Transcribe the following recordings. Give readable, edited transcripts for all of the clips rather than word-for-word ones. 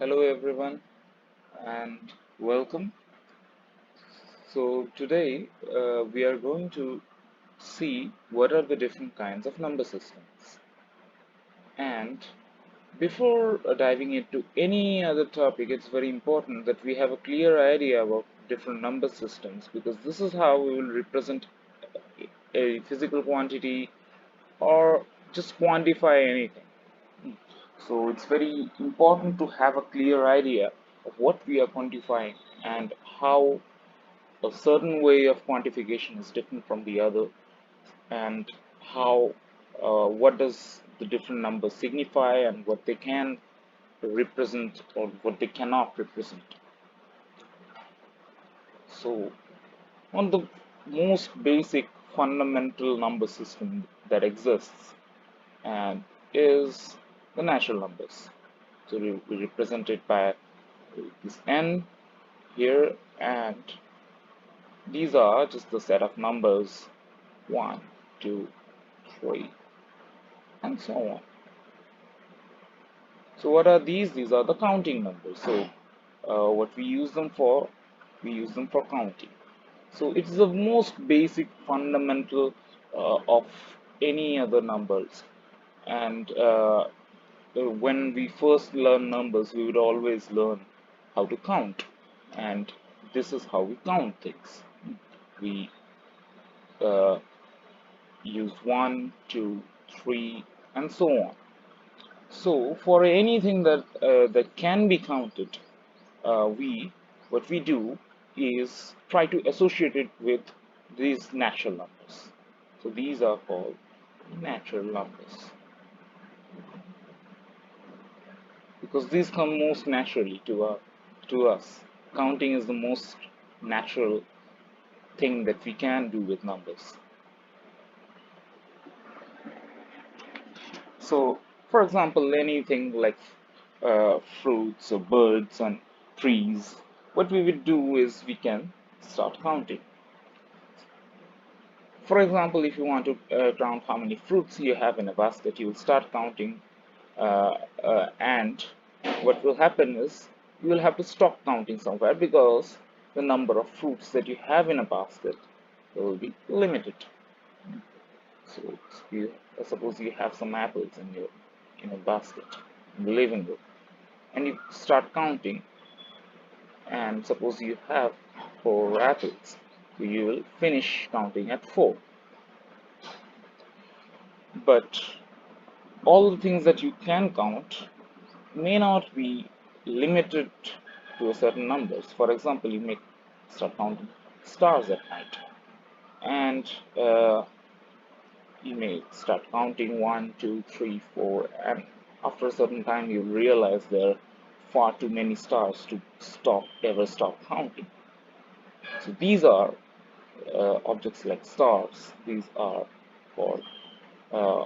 Hello everyone and welcome. So today we are going to see what are the different kinds of number systems. And before diving into any other topic, it's very important that we have a clear idea about different number systems because this is how we will represent a physical quantity or just quantify anything. So it's very important to have a clear idea of what we are quantifying and how a certain way of quantification is different from the other, and how what does the different numbers signify and what they can represent or what they cannot represent. So one of the most basic fundamental number system that exists and is the natural numbers. So we represent it by this n here, and these are just the set of numbers 1, 2, 3, and so on. So what are these? These are the counting numbers. So what we use them for counting. So it's the most basic fundamental of any other numbers. And when we first learn numbers, we would always learn how to count. And this is how we count things. We uh, use 1, 2, 3, and so on. So for anything that can be counted, we what we do is try to associate it with these natural numbers. So these are called natural numbers because these come most naturally to us. Counting is the most natural thing that we can do with numbers. So, for example, anything like fruits or birds and trees, what we would do is we can start counting. For example, if you want to count how many fruits you have in a basket, you will start counting, and what will happen is you will have to stop counting somewhere because the number of fruits that you have in a basket will be limited. So you suppose you have some apples in a basket in the living room, and you start counting, and suppose you have 4 apples, so you will finish counting at 4. But all the things that you can count may not be limited to a certain numbers. For example, you may start counting stars at night, and you may start counting 1, 2, 3, 4, and after a certain time you realize there are far too many stars to stop counting. So these are objects like stars. These are called uh,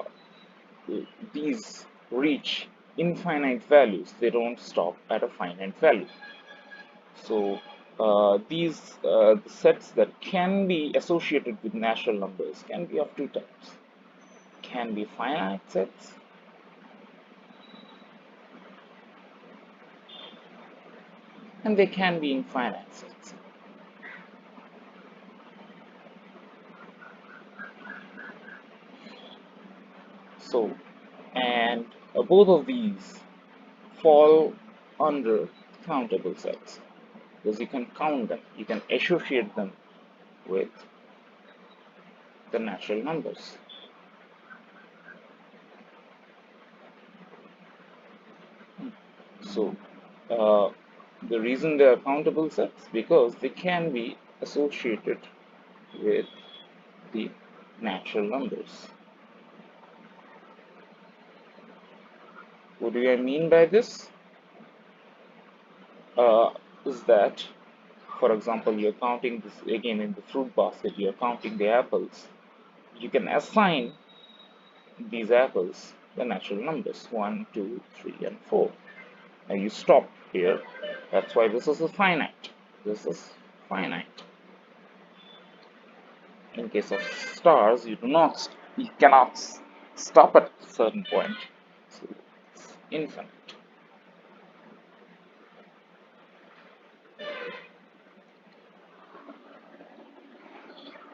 these reach infinite values. They don't stop at a finite value. So these sets that can be associated with natural numbers can be of two types. Can be finite sets and they can be infinite sets. So, and both of these fall under countable sets because you can count them, you can associate them with the natural numbers. So, the reason they are countable sets because they can be associated with the natural numbers. What do I mean by this? Uh, is that, for example, you're counting this again in the fruit basket, you're counting the apples. You can assign these apples the natural numbers 1, 2, 3, and 4. Now you stop here. That's why this is a finite. This is finite. In case of stars, you cannot stop at a certain point. So it's infinite.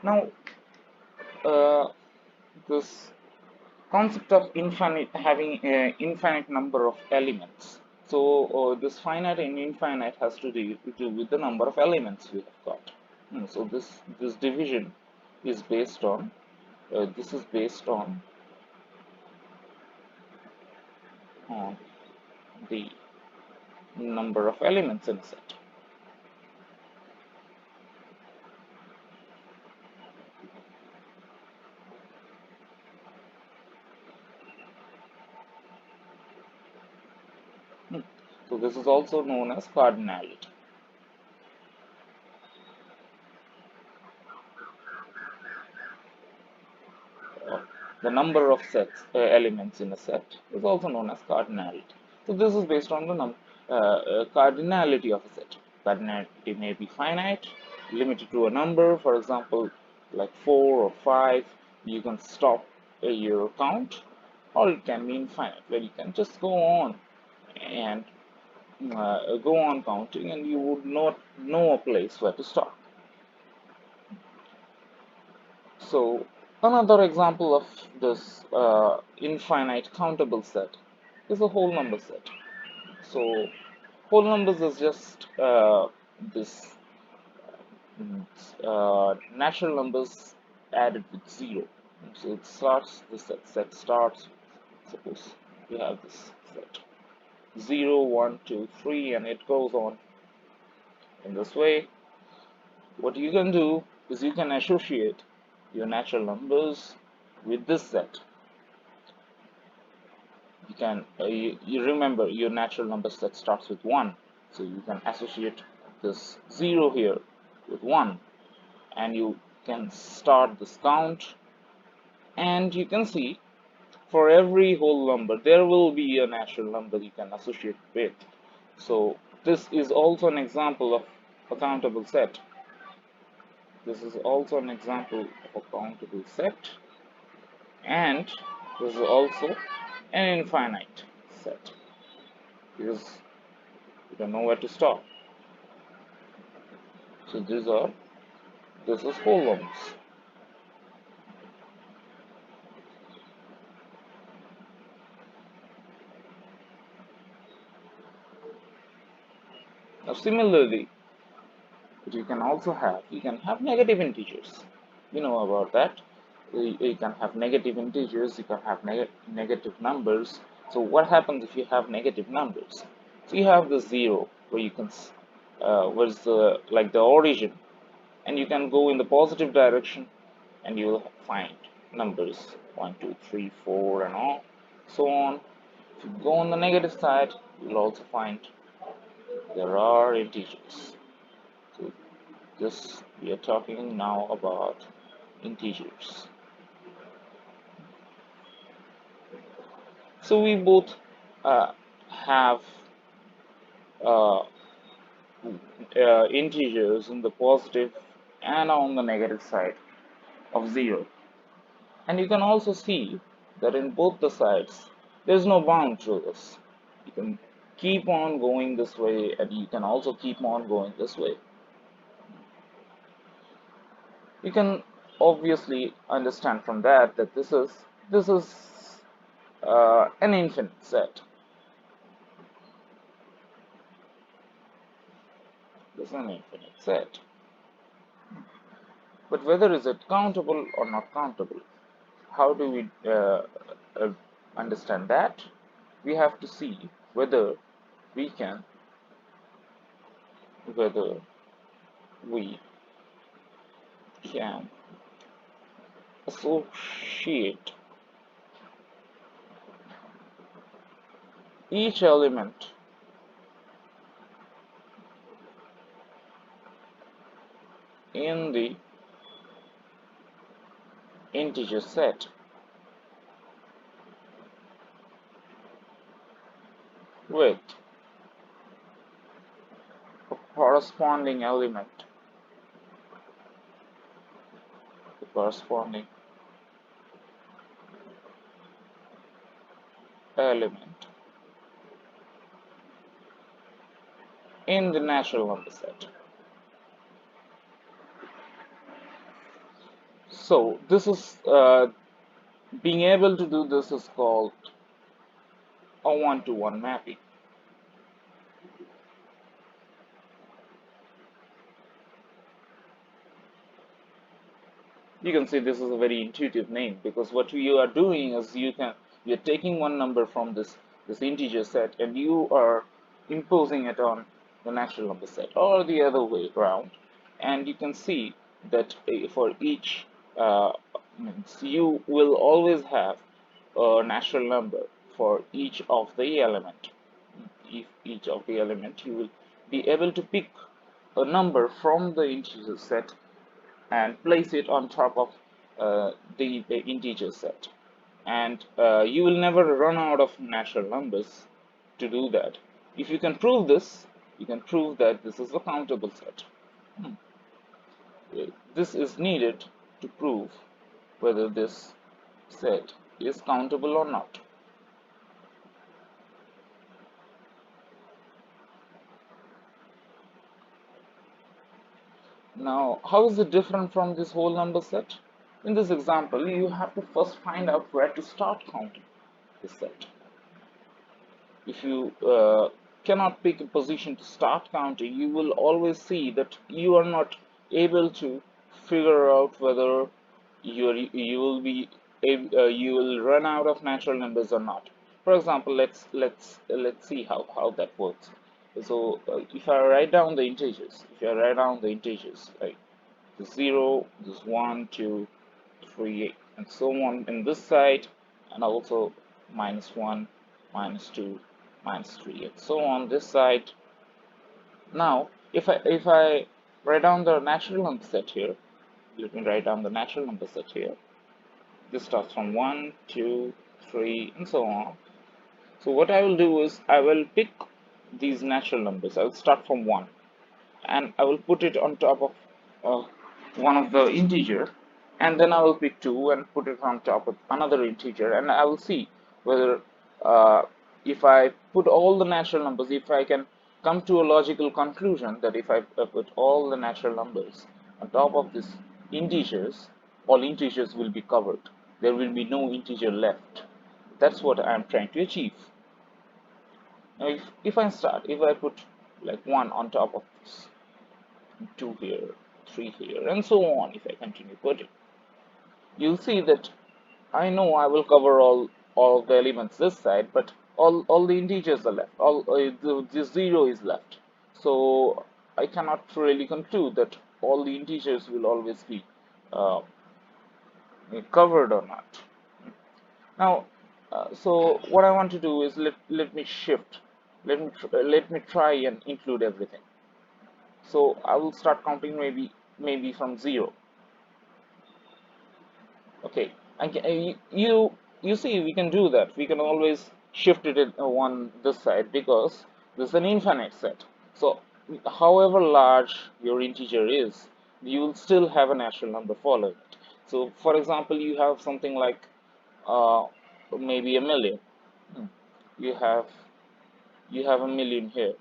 Now, this concept of infinite having an infinite number of elements. So this finite and infinite has to do with the number of elements we have got. So this division is based on this is based on the number of elements in a set. So this is also known as cardinality. The number of elements in a set is also known as cardinality. So this is based on the cardinality of a set. Cardinality may be finite, limited to a number, for example, like 4 or 5. You can stop your count, or it can be infinite, where you can just and go on counting, and you would not know a place where to stop. So another example of this infinite countable set is a whole number set. So whole numbers is just this natural numbers added with zero. So it starts, the set starts, suppose we have this set 0, 1, 2, 3, and it goes on in this way. What you can do is you can associate your natural numbers with this set. You remember your natural number set starts with 1, so you can associate this 0 here with 1, and you can start this count, and you can see for every whole number there will be a natural number you can associate with. So this is also an example of a countable set. This is also an example of a countable set, and this is also an infinite set, because you don't know where to stop. So this is whole numbers. Now similarly, you can have negative integers. You know about that. You can have negative integers, you can have negative numbers. So what happens if you have negative numbers? So you have the 0 where you can where's the like the origin, and you can go in the positive direction, and you will find numbers 1, 2, 3, 4, and all so on. If you go on the negative side, you will also find there are integers. So this we are talking now about integers. So we both have uh, integers in the positive and on the negative side of 0. And you can also see that in both the sides, there's no bound to this. You can keep on going this way, and you can also keep on going this way. You can obviously understand from that that this is an infinite set. This is an infinite set. But whether is it countable or not countable, how do we uh, understand that? We have to see we can whether we can associate each element in the integer set with a corresponding element, the corresponding element in the natural number set. So this is being able to do this is called a one-to-one mapping. You can see this is a very intuitive name because what you are doing is you're taking one number from this integer set and you are imposing it on the natural number set or the other way around, and you can see that for each means you will always have a natural number for each of the element. If each of the element you will be able to pick a number from the integer set and place it on top of the integer set. And you will never run out of natural numbers to do that. If you can prove this, you can prove that this is a countable set. Hmm. This is needed to prove whether this set is countable or not. Now, how is it different from this whole number set? In this example, you have to first find out where to start counting this set. If you cannot pick a position to start counting, you will always see that you are not able to figure out whether you will run out of natural numbers or not. For example, let's see how that works. So if I write down the integers, like this 0, this 1, 2, 3, and so on in this side, and also -1, -2, -3, and so on this side. Now, if I write down the natural number set here, let me write down the natural number set here. This starts from 1, 2, 3, and so on. So what I will do is I will pick these natural numbers. I will start from 1, and I will put it on top of uh, one of the integer, and then I will pick 2 and put it on top of another integer, and I will see whether uh, if I put all the natural numbers, if I can come to a logical conclusion that if I put all the natural numbers on top of these integers, all integers will be covered. There will be no integer left. That's what I am trying to achieve. Now if I put like 1 on top of this, 2 here, 3 here, and so on, if I continue putting, you'll see that I know I will cover all of the elements this side, but all the integers are left. The 0 is left. So I cannot really conclude that all the integers will always be uh, covered or not. Now, so what I want to do is let me shift. Let me try and include everything. So I will start counting maybe from 0. Okay, you see we can do that. We can always shift it in one this side because this is an infinite set. So however large your integer is, you will still have a natural number following it. So for example, you have something like uh, maybe a million. Hmm. You have you have a million here,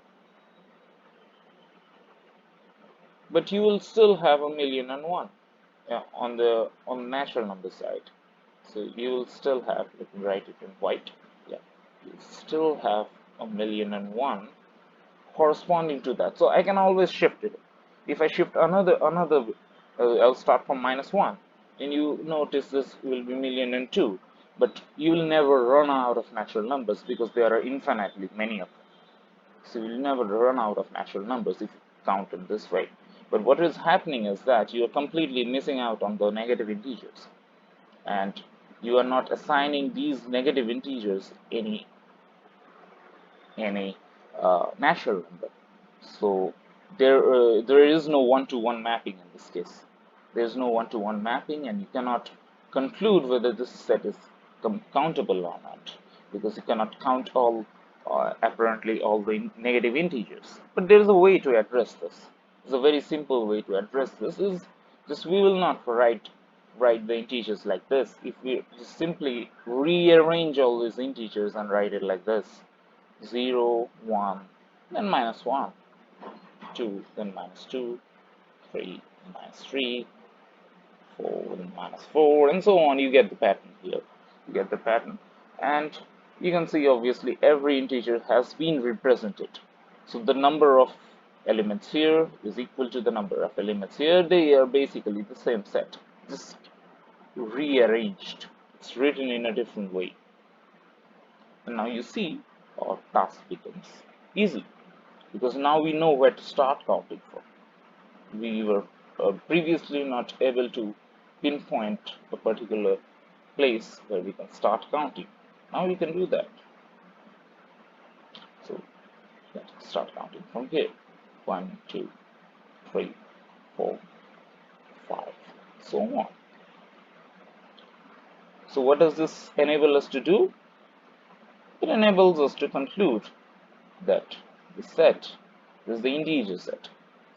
but you will still have a million and one, yeah, on the natural number side. So you will still have, let me write it in white. Yeah, you still have a million and one corresponding to that. So I can always shift it. If I shift another, I'll start from -1, and you notice this will be million and two. But you will never run out of natural numbers because there are infinitely many of them. So you'll never run out of natural numbers if you count in this way. But what is happening is that you are completely missing out on the negative integers, and you are not assigning these negative integers any natural number. So there is no one-to-one mapping in this case. There is no one-to-one mapping, and you cannot conclude whether this set is countable or not because you cannot count all apparently all the negative integers. But there is a way to address this. It's a very simple way to address this. Is just we will not write the integers like this. If we just simply rearrange all these integers and write it like this: 0, 1, then -1, 2, then -2, 3, -3, 4 and minus 4 and so on. You get the pattern here. You get the pattern. And you can see obviously every integer has been represented. So the number of elements here is equal to the number of elements here. They are basically the same set, just rearranged. It's written in a different way. And now you see our task becomes easy because now we know where to start counting from. We were previously not able to pinpoint a particular place where we can start counting. Now we can do that. So let's start counting from here. 1, 2, 3, 4, 5, so on. So what does this enable us to do? It enables us to conclude that the set is the integer set.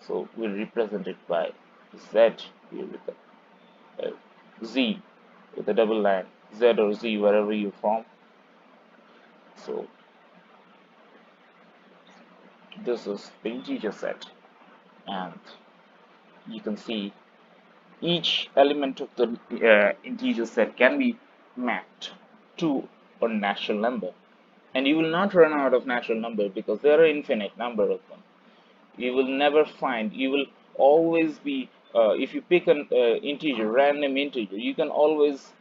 So we'll represent it by z here with a z with a double line, z or z wherever you from. So this is the integer set, and you can see each element of the integer set can be mapped to a natural number, and you will not run out of natural number because there are infinite number of them. You will never find, you will always be if you pick an integer, random integer, you can always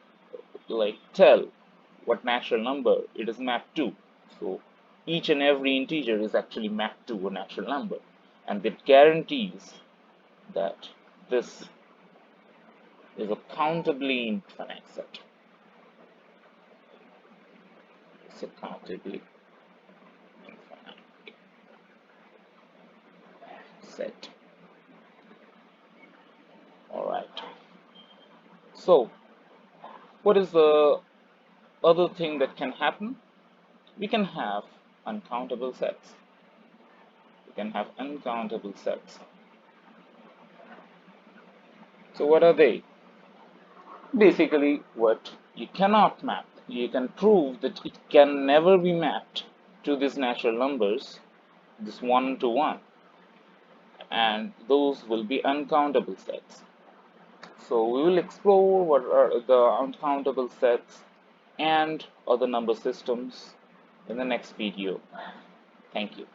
like tell what natural number it is mapped to. So each and every integer is actually mapped to a natural number, and that guarantees that this is a countably infinite set. It's a countably infinite set. Alright. So what is the other thing that can happen? We can have uncountable sets. We can have uncountable sets. So what are they? Basically, what you cannot map. You can prove that it can never be mapped to these natural numbers, this 1 to 1, and those will be uncountable sets. So we will explore what are the uncountable sets and other number systems in the next video. Thank you.